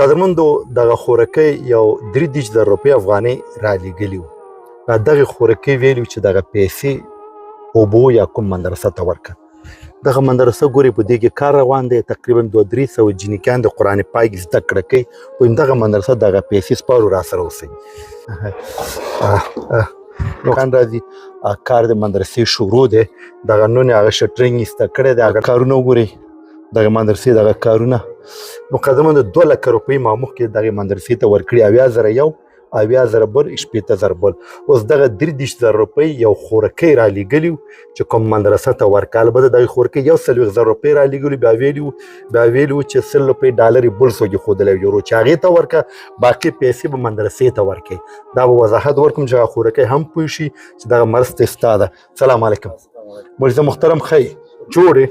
قدرمندو دغه خورکۍ یو 3,000 روپۍ افغانۍ رالیږلي وو. دغه خورکۍ ویلي چې دغه پیسې اوبو یا کوم مدرسه ته ورکړه. دغه مدرسه ګوري په دې کې کار روان دی، تقریبا 200-300 جنکیان د قرآن پاک زده کړه کوي. وایم دغه مدرسه دغه پیسې سپارو را سره اوسئ. نو خان راځي کار د مدرسې شروع دی. دغه نن یې هغه شټرنګ ایسته کړی دی، هغه کارونه وګورئ دغه مدرسې دغه کارونه. نو قدرمندو 2 لکه روپۍ ما مخکې دغې مدرسې ته ورکړي، 80,000 یو 80,000 بل 80,000 بل. اوس دغه 3,000 روپۍ یو خورکۍ رالیږلي چې کوم مدرسه ته ورکړه. البته دغې خورکۍ 40,000 روپۍ رالیږلي، بیا ویلي وو چې 100 روپۍ ډالر یې بل څوک ایښودلی یورو چې هغې ته ورکړه، باقي پیسې به مدرسې ته ورکړئ. دا به وضاحت ورکړم چې هغه خورکۍ هم پوه شي چې دغه مرسته ستا ده. سلام علیکم. مرزا محترم خی جوړې